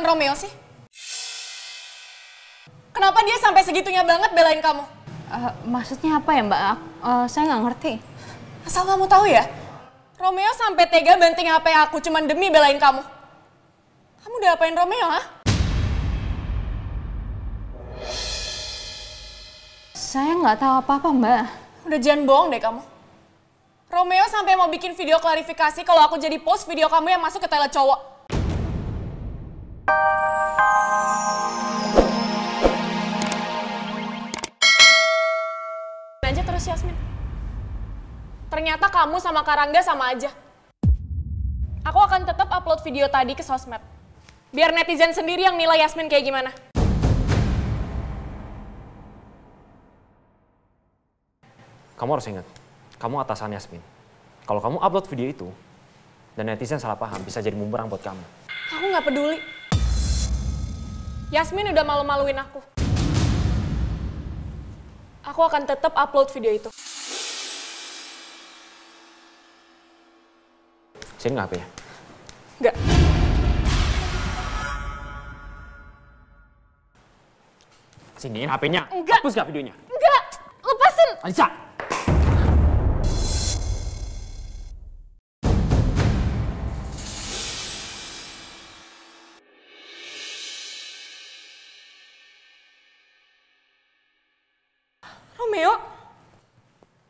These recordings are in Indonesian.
Romeo sih? Kenapa dia sampai segitunya banget belain kamu? Maksudnya apa ya Mbak? Saya nggak ngerti. Asal kamu tahu ya, Romeo sampai tega banting HP aku cuman demi belain kamu. Kamu udah apain Romeo, ha? Saya nggak tahu apa-apa Mbak. Udah jangan bohong deh kamu. Romeo sampai mau bikin video klarifikasi kalau aku jadi post video kamu yang masuk ke toilet cowok. Aja terus Yasmin. Ternyata kamu sama Karangga sama aja. Aku akan tetap upload video tadi ke sosmed. Biar netizen sendiri yang nilai Yasmin kayak gimana. Kamu harus ingat, kamu atasan Yasmin. Kalau kamu upload video itu, dan netizen salah paham, bisa jadi bumerang buat kamu. Aku nggak peduli. Yasmin udah malu-maluin aku. Aku akan tetap upload video itu. Sini nggak HP ya? Nggak. Siniin HP-nya. Enggak. Hapus nggak videonya? Enggak. Lepasin. Alisa! Romeo,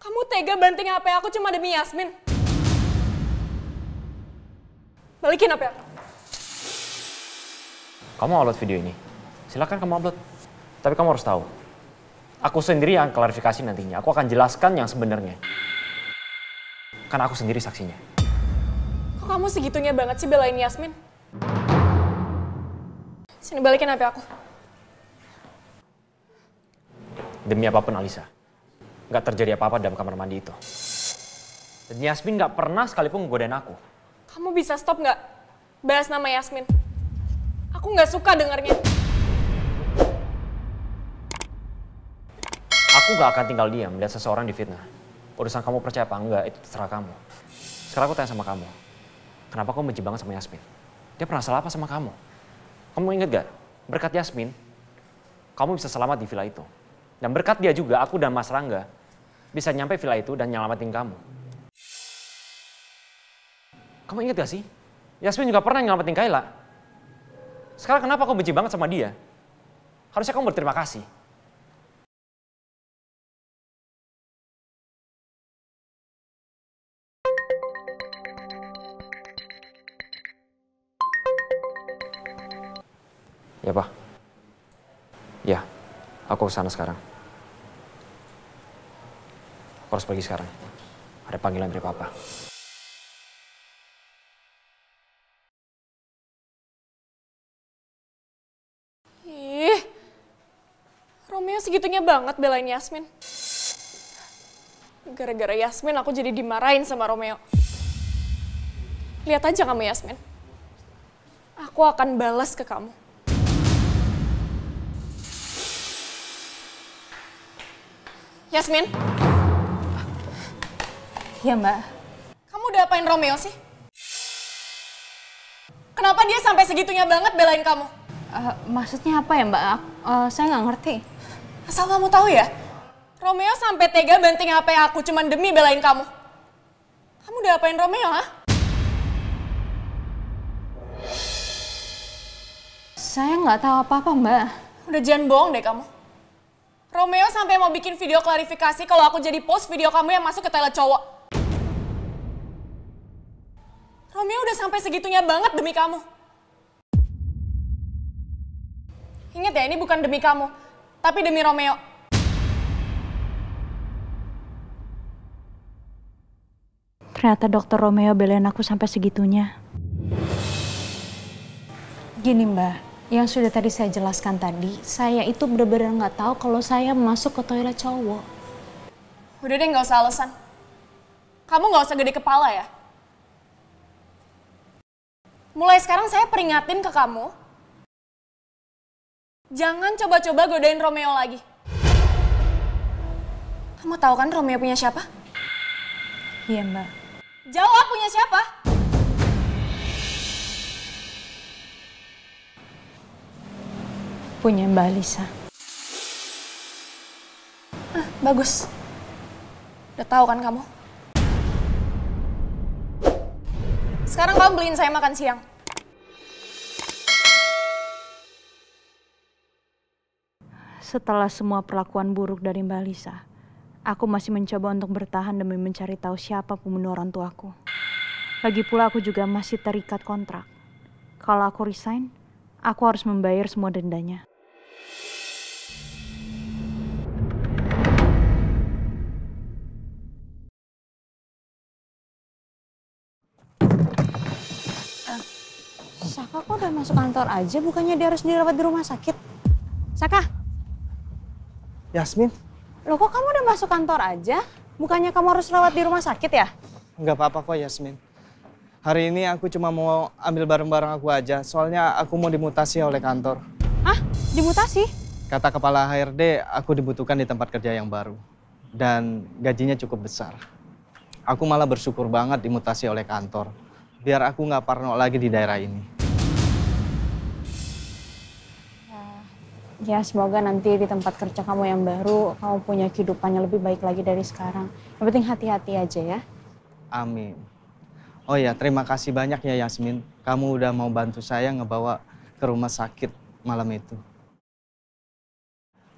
kamu tega banting HP aku cuma demi Yasmin? Balikin HP aku. Kamu upload video ini, silakan kamu upload. Tapi kamu harus tahu, aku sendiri yang klarifikasi nantinya. Aku akan jelaskan yang sebenarnya. Karena aku sendiri saksinya. Kok kamu segitunya banget sih belain Yasmin? Sini balikin HP aku. Demi apapun Alisa, nggak terjadi apa-apa dalam kamar mandi itu. Dan Yasmin nggak pernah sekalipun ngegodain aku. Kamu bisa stop nggak bahas nama Yasmin? Aku nggak suka dengarnya. Aku nggak akan tinggal diam melihat seseorang difitnah. Urusan kamu percaya apa enggak, itu terserah kamu. Sekarang aku tanya sama kamu, kenapa kamu benci banget sama Yasmin? Dia pernah salah apa sama kamu? Kamu inget gak, berkat Yasmin, kamu bisa selamat di villa itu. Dan berkat dia juga, aku dan Mas Rangga bisa nyampe villa itu dan nyelamatin kamu. Kamu inget gak sih? Yasmin juga pernah nyelamatin Kayla. Sekarang kenapa kamu benci banget sama dia? Harusnya kamu berterima kasih. Ya, Pak. Ya, aku kesana sekarang. Aku harus pergi sekarang. Ada panggilan dari Papa. Ih, Romeo segitunya banget belain Yasmin. Gara-gara Yasmin aku jadi dimarahin sama Romeo. Lihat aja kamu Yasmin. Aku akan balas ke kamu. Yasmin, Iya Mbak. kamu udah apain Romeo sih? Kenapa dia sampai segitunya banget belain kamu? Maksudnya apa ya Mbak? Saya nggak ngerti. Asal kamu tahu ya, Romeo sampai tega banting HP aku cuman demi belain kamu. Kamu udah apain Romeo, ha? Saya nggak tahu apa-apa Mbak. Udah jangan bohong deh kamu. Romeo sampai mau bikin video klarifikasi kalau aku jadi post video kamu yang masuk ke toilet cowok. Romeo udah sampai segitunya banget demi kamu. Ingat ya, ini bukan demi kamu, tapi demi Romeo. Ternyata dokter Romeo belain aku sampai segitunya. Gini Mbak, yang sudah tadi saya jelaskan tadi, saya itu benar-benar nggak tahu kalau saya masuk ke toilet cowok. Udah deh, nggak usah alasan. Kamu nggak usah gede kepala ya. Mulai sekarang saya peringatin ke kamu, jangan coba-coba godain Romeo lagi. Kamu tahu kan Romeo punya siapa? Iya Mbak. Jawab, punya siapa? Punya Mbak Alisa. Bagus. Udah tahu kan kamu? Sekarang kamu beliin saya makan siang. Setelah semua perlakuan buruk dari Mbak Alisa, aku masih mencoba untuk bertahan demi mencari tahu siapa pembunuh orang tuaku. Lagi pula aku juga masih terikat kontrak. Kalau aku resign, aku harus membayar semua dendanya. Saka kok udah masuk kantor aja, bukannya dia harus dirawat di rumah sakit? Saka, Yasmin, loh kok kamu udah masuk kantor aja? Bukannya kamu harus rawat di rumah sakit ya? nggak apa-apa kok Yasmin. Hari ini aku cuma mau ambil barang-barang aku aja, soalnya aku mau dimutasi oleh kantor. Hah? Dimutasi? Kata kepala HRD, aku dibutuhkan di tempat kerja yang baru. Dan gajinya cukup besar. Aku malah bersyukur banget dimutasi oleh kantor. Biar aku nggak parno lagi di daerah ini. Ya semoga nanti di tempat kerja kamu yang baru, kamu punya kehidupan yang lebih baik lagi dari sekarang. Yang penting hati-hati aja ya. Amin. Oh ya, terima kasih banyak ya Yasmin. Kamu udah mau bantu saya ngebawa ke rumah sakit malam itu.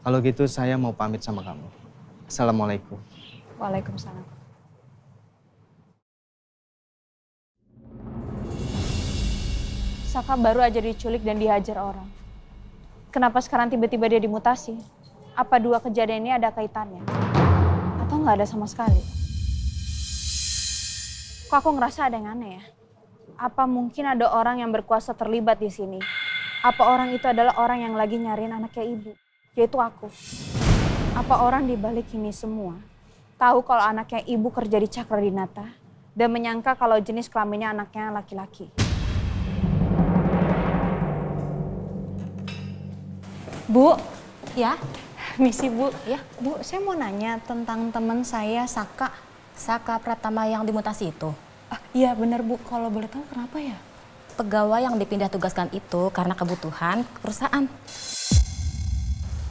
Kalau gitu saya mau pamit sama kamu. Assalamualaikum. Waalaikumsalam. Saka baru aja diculik dan dihajar orang. Kenapa sekarang tiba-tiba dia dimutasi? Apa dua kejadian ini ada kaitannya? Atau nggak ada sama sekali? Kok aku ngerasa ada yang aneh ya? Apa mungkin ada orang yang berkuasa terlibat di sini? Apa orang itu adalah orang yang lagi nyariin anaknya ibu? Yaitu aku. Apa orang di balik ini semua tahu kalau anaknya ibu kerja di Cakradinata dan menyangka kalau jenis kelaminnya anaknya laki-laki? Bu, Ya, misi Bu. ya. Bu, saya mau nanya tentang teman saya, Saka. Saka Pratama yang dimutasi itu. Iya benar Bu, kalau boleh tahu kenapa ya? Pegawai yang dipindah tugaskan itu karena kebutuhan perusahaan.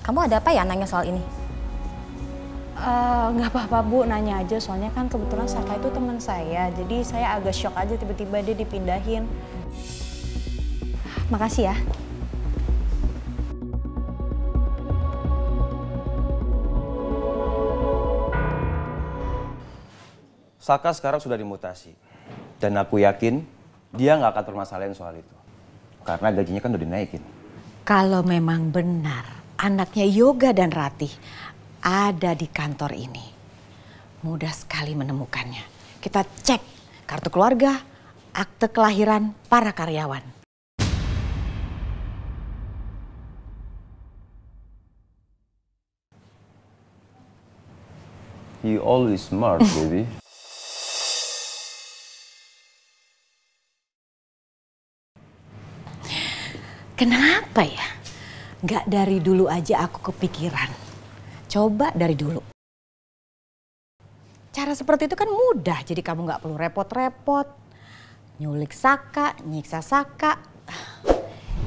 Kamu ada apa ya nanya soal ini? Nggak apa-apa Bu, nanya aja. Soalnya kan kebetulan Saka itu teman saya. Jadi saya agak shock aja tiba-tiba dia dipindahin. Makasih ya. Saka sekarang sudah dimutasi. Dan aku yakin dia nggak akan permasalahin soal itu. Karena gajinya kan udah dinaikin. Kalau memang benar anaknya Yoga dan Ratih ada di kantor ini, mudah sekali menemukannya. Kita cek kartu keluarga, akte kelahiran para karyawan. You always smart, baby. Kenapa ya? Nggak dari dulu aja aku kepikiran. Coba dari dulu. Cara seperti itu kan mudah, jadi kamu nggak perlu repot-repot. Nyulik Saka, nyiksa Saka.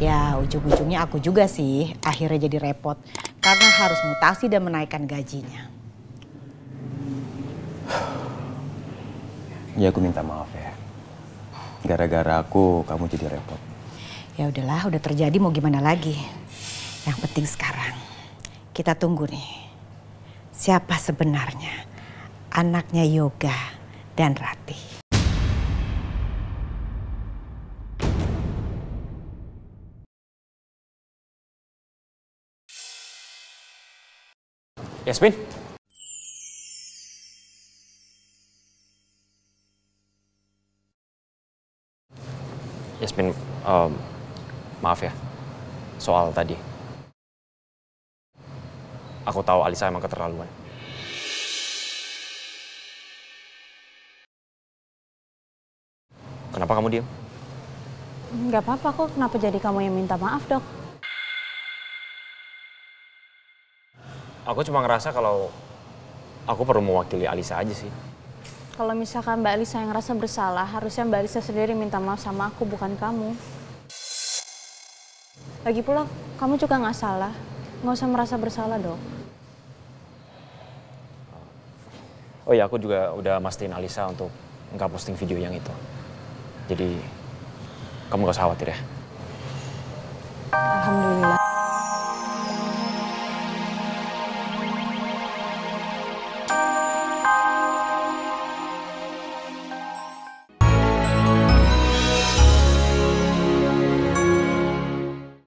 Ya ujung-ujungnya aku juga sih akhirnya jadi repot. Karena harus mutasi dan menaikkan gajinya. Ya aku minta maaf ya. Gara-gara aku kamu jadi repot. Ya udahlah, udah terjadi mau gimana lagi. Yang penting sekarang kita tunggu nih. Siapa sebenarnya anaknya Yoga dan Ratih. Yasmin? Yasmin, maaf ya, soal tadi. Aku tahu Alisa emang keterlaluan. Kenapa kamu diam? Nggak apa-apa kok, kenapa jadi kamu yang minta maaf Dok? Aku cuma ngerasa kalau aku perlu mewakili Alisa aja sih. Kalau misalkan Mbak Alisa yang ngerasa bersalah, harusnya Mbak Alisa sendiri minta maaf sama aku, bukan kamu. Lagi pula kamu juga nggak salah. Nggak usah merasa bersalah dong. Oh ya, aku juga udah mastiin Alisa untuk nggak posting video yang itu. Jadi kamu gak usah khawatir ya. Alhamdulillah.